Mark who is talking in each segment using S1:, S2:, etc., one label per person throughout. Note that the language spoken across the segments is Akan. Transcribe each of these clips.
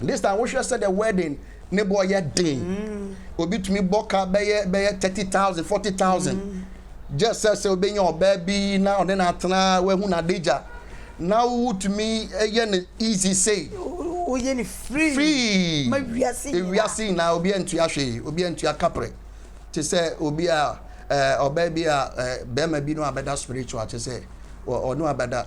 S1: This time we should say the wedding ne boy ye day. Obi to me boka be 30,000, 40,000. Just say obi your baby now then atna we hu na deja. Now to me easy say.
S2: Oh ye free.
S1: Free.
S2: We are
S1: seeing now obi entu ahwe, obi entu akapre. To say obi or baby be ma bi no abeda spiritual to say or no abeda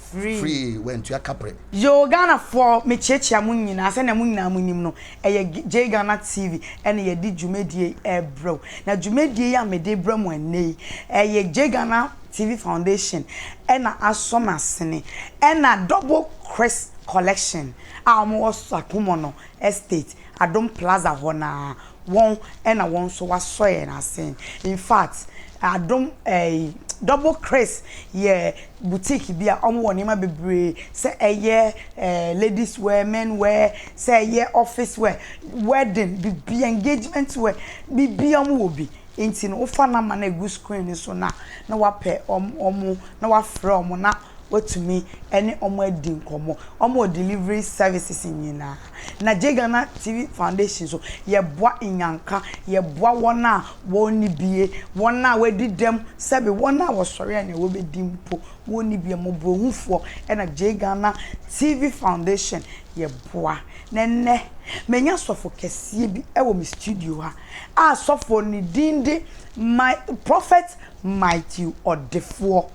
S1: free went to a capre.
S2: Yo Ghana for me chechia mu nyina ase na mu nyina mu nim no eye J Ghana TV ene ye di dwumedie bro na dwumedie ya me de bro mu ene eye J Ghana TV Foundation ena asomasene ena double crest collection amo sakumono estate Adom Plaza hona won ena won so wasoye na sen in fact Adom double crest ye boutique bia omo woni ma bebre say eye ladies wear men wear say eye office wear wedding be engagement wear be omo obi enti no ofa na ma na egu screen so na wape omo na wafre omo na watumi ene omo adi nkomo omo delivery services nyina na J Ghana TV Foundation so ye boa inyanka ye boa wona woni bie wona wadi dem sebe wona wo sori na wo bedi mpo woni bie mo bohufo ena J Ghana TV Foundation ye boa nenne menya sofo kese bi e wo mi studio ha a sofo ni dinde my prophet Matthew Odifour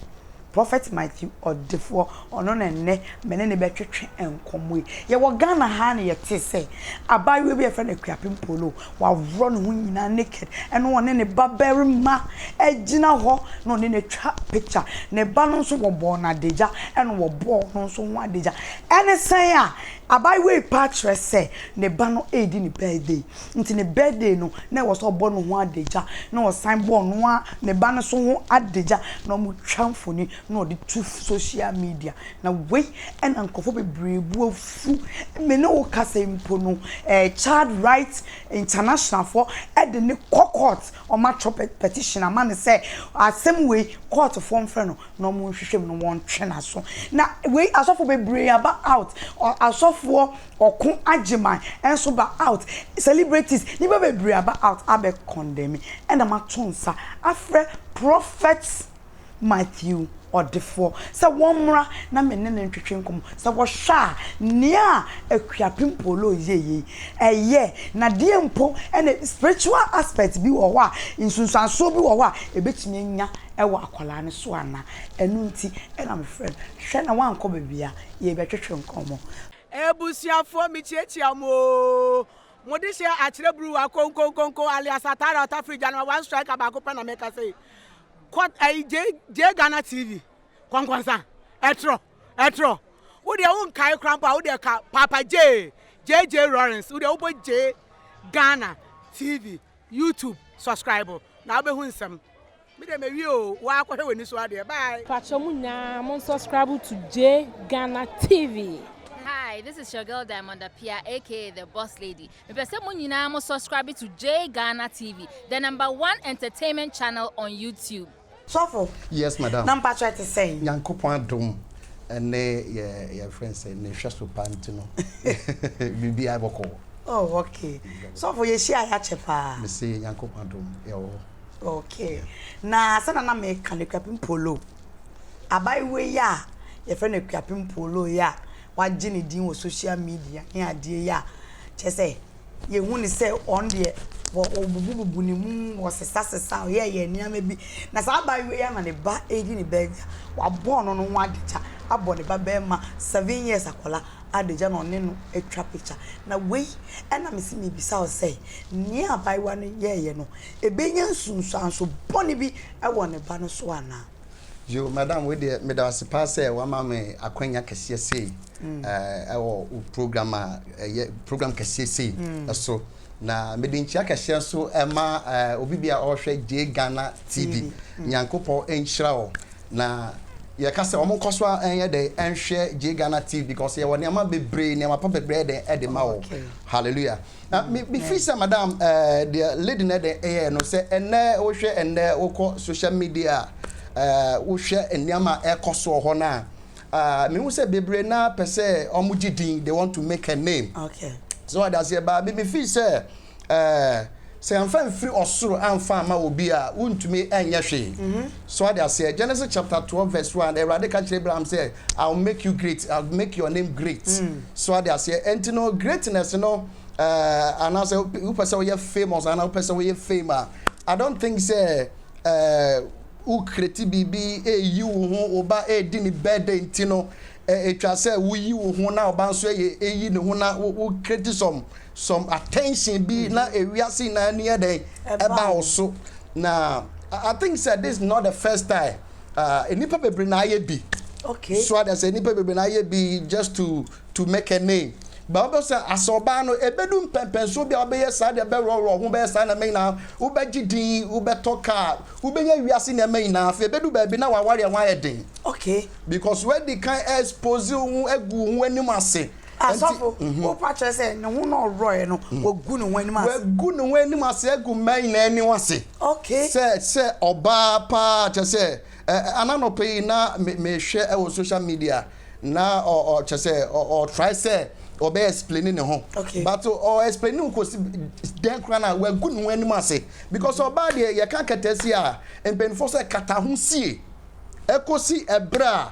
S2: Prophet Matthew Odifour ono nenne mene ne betwetwe enkomo ye wo Ghana ha ne ye te say abayewe bi e fa na Akuapem Poloo wa wro no hu nyina naked eno one ne babarima agina ho no ne twa picture ne ba no so wo bo na deja eno wo bo no so ho adeja ene san a abayewe patre say ne ba no edi ni birthday nti ne birthday no na wo so bo no ho adeja na wo san bo no a ne ba no so ho adeja na mo twamfoni no the two social media na we and ankofo bebrebe afu me no kasa mpo no child rights international for e de ne court o ma petition amane say asem we court form friend no mo hwehwem no won twe na so na we asofo bebrebe aba out asofo okun agiman enso ba out celebrities ni bebrebe aba out abe condemn and am atonsa afre prophets Matthew Odifour sa wonmra na menene ntwetwe nkom sa wo hwa nia Akuapem Poloo yeye eye na die mpo ene spiritual aspect bi wo wa insunsanso bi wo wa ebetime nya ewo akola ne so ana enu nti ena me friend hwe na wanko bebia ye betwetwe nkom
S3: ebusiafo mi chiechia mo modise akire bru akonkonkonko alias atara otafrija na one strike abako pa na make say J Ghana TV kwankwansa etro wo de won kai krampa wo de ka Papa JJ Lawrence wo de wo J Ghana TV YouTube subscribe na wo be hu nsem me de me wi o wa akwhwe wani so ade bye
S4: pachomu na mon subscribe to J Ghana TV.
S5: Hi, this is your girl Diamond Apia, aka the Boss Lady. If you subscribe to J Ghana TV, the #1 entertainment channel on YouTube.
S2: Sofo.
S1: Yes, madam.
S2: Number try to say.
S1: Yankopon dom and your friends say ne hweso pantino. Bibi aboko.
S2: Oh, okay. Sofo ye share ya chepa.
S1: Me say Yankopon dom.
S2: Okay. Na sana na me kan Akuapem Poloo. Abayewe ya ye friend Akuapem Poloo ya. Waje ne din wo social media ne ade ya chese ye hu ni say on de wo bububu ni mu wo sesa ye niam bi na sa ba we ya na ne ba edi ni ba wa born no ho adecha abo ne ba be ma 7 years akola adeja no ne no etwa picture na we na me si me bisa o say ni abaiwa no ye no ebenya nsunsuanso boni bi e wo ne ba no so ana
S1: yo madam we de me da se pass e wa ma me akwanya kese sei program kese sei so na me de nchia kese so e ma obi bia o hwe J Ghana TV nyankopon enhira o na ye ka se omo nkoso enye de enhwe J Ghana TV because ye woni ama bebre ne ama pa bebre de e de ma o hallelujah na me free say madam the lady na de no say enne wo hwe enne wo social media wo hwe eniama ekoso ho na me who say bebre na per se omujidin they want to make a name.
S2: Okay.
S1: So what I say ba me feel say say I'm free osoro amfa ma obi a untumi enya hwe. So what I say Genesis chapter 12 verse 1 Erade ka kire Abraham say I'll make you great, I'll make your name great. So what I say entino greatness no and I say who person we famous and who person we famous. I don't think say who create bibi you ho oba di ni birthday ntino etwa say wo yi wo ho na oba nso yi ne ho na wo create some attention bi na ewiase na ne den eba also na I think said this is not the first time enipa bebre na ye bi.
S2: Okay.
S1: So I say enipa bebre na ye bi just to make a name. But also asoba no ebedum pempenso bia obeye sa de be ro ho be sa na me na wo be gidin wo be toka wo be nya wiase na me na afa ebedu ba bi na wa ware wa yedin.
S2: Okay.
S1: Because when they can expose hu egu hu anim ase
S2: asofo wo patche say ne hu no roy no wogu ne hu anim ase
S1: wogu ne hu anim ase egu man na anim ase.
S2: Okay.
S1: Say oba pa che say ananope na me hwe e wo social media na or che say or try say or be explaining the home.
S2: Okay.
S1: But or explaining because then krana we good no anim ase because oba de ye kan katasi a empenfo say kata ho sie ekosi ebra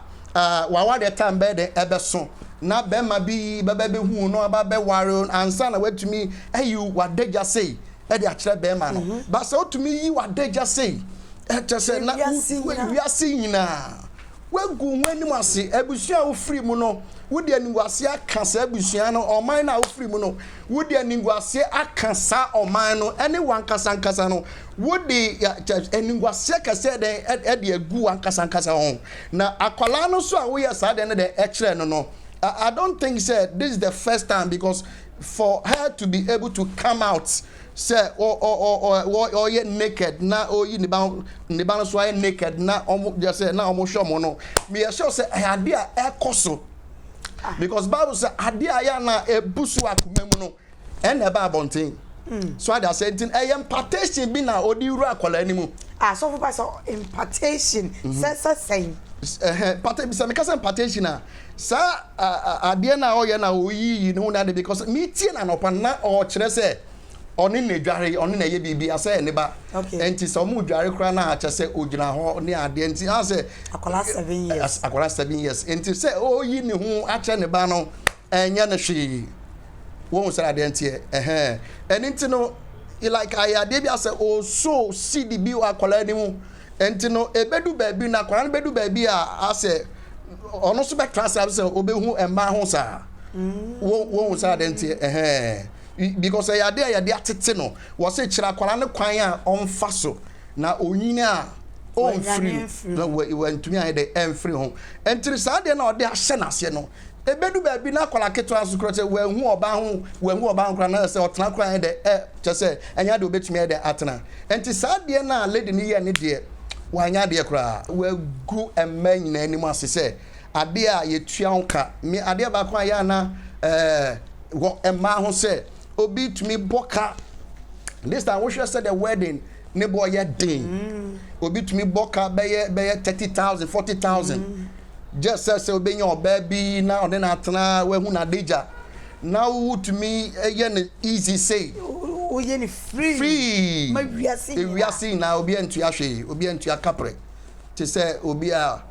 S1: wawa de time be de ebeso na be ma bi baba be hu no aba be ware ansa na watumi ayu wadeja sei e de akere be ma no but so otumi yi wadeja sei e te say na wiase nyina wagu hu anim ase ebusua wo free mu no wodi aningwase akasa abusua no oman na ofiri mu no wodi aningwase akasa oman no ene wankasa no wodi aningwase kase de de agu wankasa ho na akwala no so a wo yes ade ne de ekire no I don't think said this is the first time because for her to be able to come out say or yet naked na o yi ne ba so ay naked na just say na omo show mo no me sure say ade a ekoso. Because Bible says adia ya na ebusu akumemu no ene ba abonten so ada saying I impartation bi na odi ru akwala ni mu
S2: so for pastor impartation say
S1: impartation me kasa impartation na sa adia na o ye na oyi no na because me tie na no pa na o kire say oni na dware oni na ye bibi asa ne ba enti so mu dware kra na acha se ogina ho ne ade enti ase
S2: akola 7 years
S1: akola 7 years enti se o yi ne hu acha ne ba no enya na hwe won sara ade enti enti no like ade bi ase o so cdb akola ni mu enti no ebedu ba bi na akola bedu ba bi a ase ono so be transfer se obehu emma ho sa won sara ade enti because ya de atete no wo se kira kwala ne kwan a onfa so na onyini a on free na we ntumi a de enfree ho entiri sa de na ode ahye na ase no ebedu ba bi na kwala keto aso krote we hu oba ho kra na se otena kwan de che se enya de obetumi de atena enti sa de na lady ni ye ne de wanya de kra we gu emma nyina anim ase se ade a yetua nka me ade ba kwa ya na wo emma ho se obi to me boka this time we should say the wedding ne boy ya din obi to me boka be 30,000 40,000 just say obi nya baby na on na atena we hu na deja now to me easy say
S2: o ye ni free ma wiase
S1: na obi antu ahwe obi antu akapre to say obi a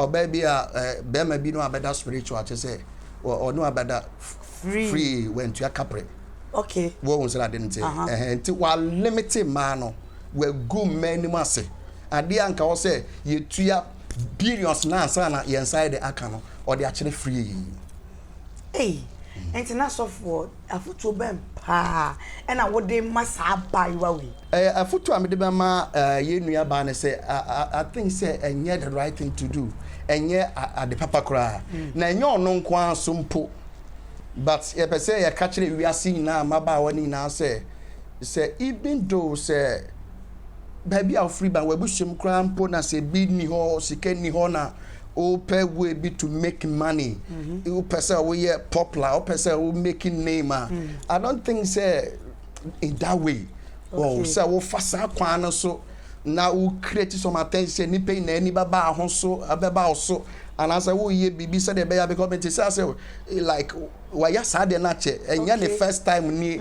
S1: baby a be ma bi no abeda spiritual to say or no abeda free when to akapre.
S2: Okay.
S1: Wo won say didn't enti wa limited man no we go many mase ade anka wo say ye tua billions na ansa na ye inside the aka no or the actually free
S2: enti na so for afutu bem pa e na wo de masa ba iwa we
S1: afutu amede be ma ye nua ba ne say I think say enye the right thing to do enye ade papa kra na enye ono nko asompo. But ye say ye catch it we are seeing now maba wani na say even though say baby our free ban we bushim kran po na say bid ni ho sika ni ho na o pay we be to make money o person we popular o person we making name I don't think say in that way. Oh say we fasa kwan so na we create some attention ni pay na any baba ho so abeba so and as I will ye be said the bear because it is like why ya sad na che enya the first time ni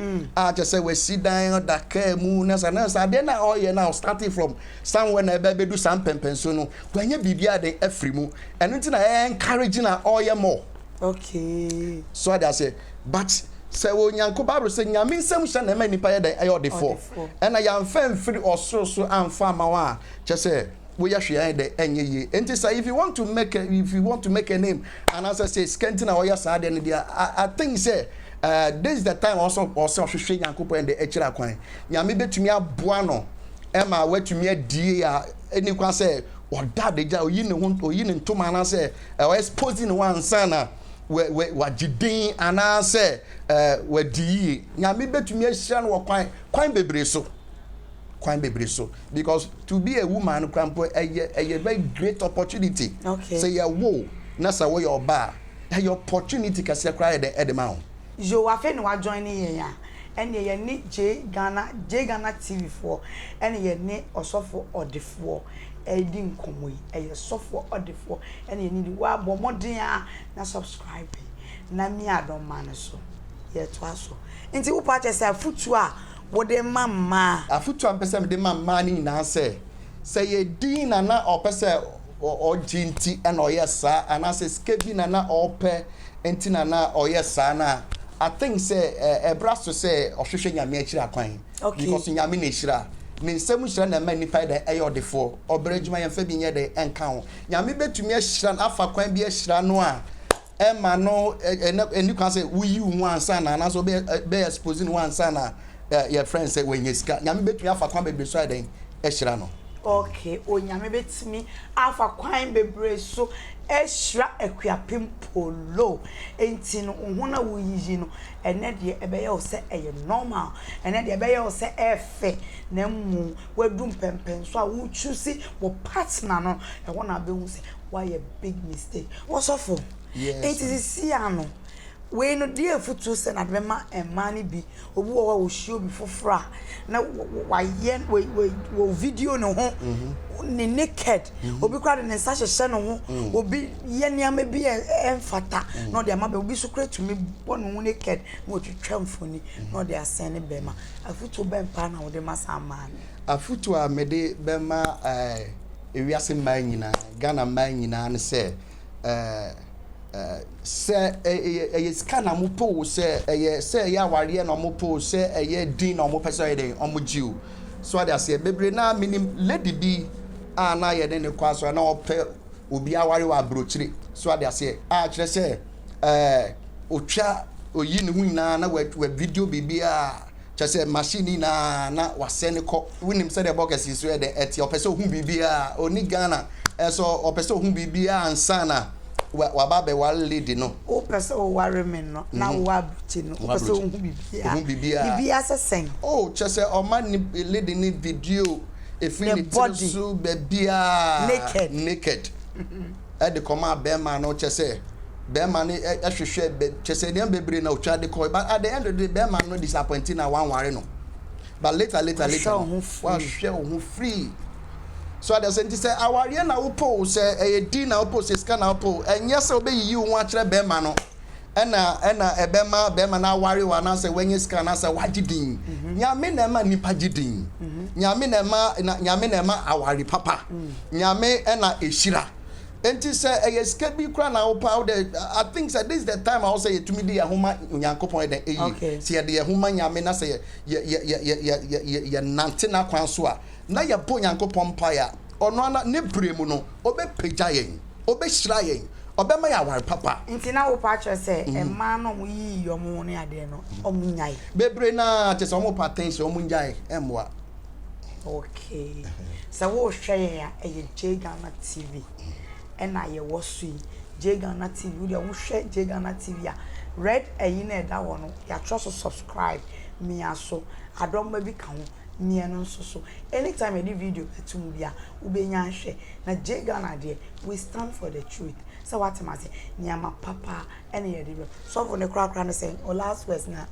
S1: just say we sit down that care moon as an answer then all you now starting from somewhere na be do some pempenso no when you bibia the afrimu and until I encouraging all your more.
S2: Okay.
S1: So I say but say wo nyanko Bible say nyame nsem hye na ma nipa ye dey Odifour and I am fan free or so amfa ma wa che say we ya hwe dey enye ye enti say if you want to make a name and as I say skentina or ya sa dey there I think say this is the time also hwehwe nyanko po and the echira kwan nyame betumi aboa no e ma watumi adie ya eni kwa say oda de ja oyi ne ntoma na say exposing one sana we wajidin ana say wadi nyame betumi ahira no kwan bebre so because to be a woman kwampo a very great opportunity.
S2: Okay.
S1: Say ya wo na say wo your bar your opportunity ka say cry the edema
S2: yo wa fe no wa join ye ya ene ye ni J Ghana TV for ene ye ni Osofo Odifour edi nkomo yi eye Osofo Odifour ene ye ni wa bo modern a na subscribe na mi adom man so ye to aso nti wo pa che say futu a wo de mama
S1: afutu ampese de mama ni na say ye din na opese o jinti and oyesa and as skebi na ope enti na oyesa na I think say brasso say ohwehwe nyame akira kwan because nyame na ehira ne nsem hira na ma nipa da Odifour obrejuma yemfa bi nye de enka ho nyame betumi ahira afa kwan bi ahira no a ema no eni kan say wuyi hu ansa na so be exposing one ansa na your friends say when yeska nyame betumi afa kwan bebre so adan ehira no.
S2: Okay, onyame betimi afa kwan bebre so ehira Akuapem Poloo enti no ohuna wo yiyi no ene de ebeye o se eye normal ene de ebeye o se efe na mu wadum pempen so a wo choose wo partner no e wona be hu se why a big mistake Osofo
S1: yes
S2: it is siano we no dey futu se na be ma emani bi obi wo show bi fofora na wa yen we video no ho ni naked obi kwa de nsa hye no ho obi yen ya me bi emfata no de ma be obi so kra to me bonu naked mo twetwa mfoni no de asene be ma afutu be mpa na wo de masama
S1: afutu a me de be ma ewiase man nyina Ghana man nyina ne se say scanner mo po say ya ware na mo po say din na mo pese dey omo jiu so ada say bebre na minim lady bi na ye de ne kwa so na ope obi aware wa brochire so ada say kire say otwa oyi ne hu na wa video bibia say machine na wasene ko winim say the box is so de eti opese hu bibia oni Ghana so opese hu bibia ansana wa babe wa lady no
S2: o pese o ware men no na wa buti no o pese o hu bibia sesen
S1: oh chese o man ni lady ni video if we so bebia naked e de koma be man no chese be man ni ehwehwe chese dem bebre na otwa de ko but at the end of the day be man no disappointing na one ware no but later wa hwe o free. So ada senti say aware na wo po say di na wo po say scan na wo po enye say obeyi wo akere be ma no ena be ma na aware wa na say wenye scan na say wagidin nyame na ma nipa gidin nyame na ma aware papa nyame ena ehira enti say ska bi kra na wo pa I think say this is the time I will say to me dey ahoma onyankopon dey say dey ahoma nyame na say ye nante na kwan so a na ya bo nyankopon paya ono na ne bremu no obepeja yen obehira yen obema ya war papa
S2: nti na wo pa che se e ma no mo yi yomo ne ade no omunyai
S1: bebre na che se omo patense omunyai emwa.
S2: Okay so wo hwe ya J Ghana TV ena ye wo sui J Ghana TV wo de wo hwe J Ghana TV a red eyi na eda wo no ya trust subscribe mi aso adom ba bi ka ho me no so anytime I do video etum bia ubenya hwe na J Ghana de we stand for the truth so what am I say nyama papa ene ye de so for the kra no say o last words na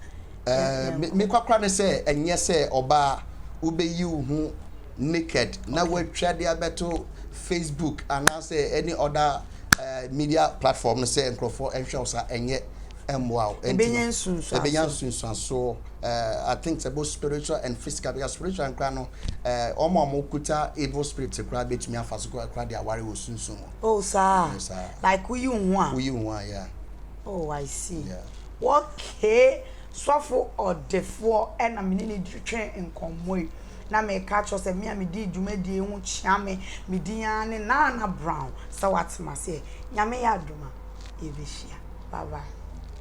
S1: me kwakra ne say enye say oba ubeyi hu naked na we twa de abeto Facebook and I say any other media platform no say enkrofo enhwe osa enye wow
S2: ebenyan sunsun
S1: so I think it's about spiritual and physical because spiritual and krano omo kuta evil spirit kra betumi afaso kra dia ware wo sunsun
S2: oh sir like who you
S1: yeah
S2: oh I see
S1: yeah
S2: okay sofo Odifour na me ni twen enkommoi na me ka cho se me a me di dwumadi hu chiame me di ane na Brown sa watma se nyame ya aduma ebehia bye bye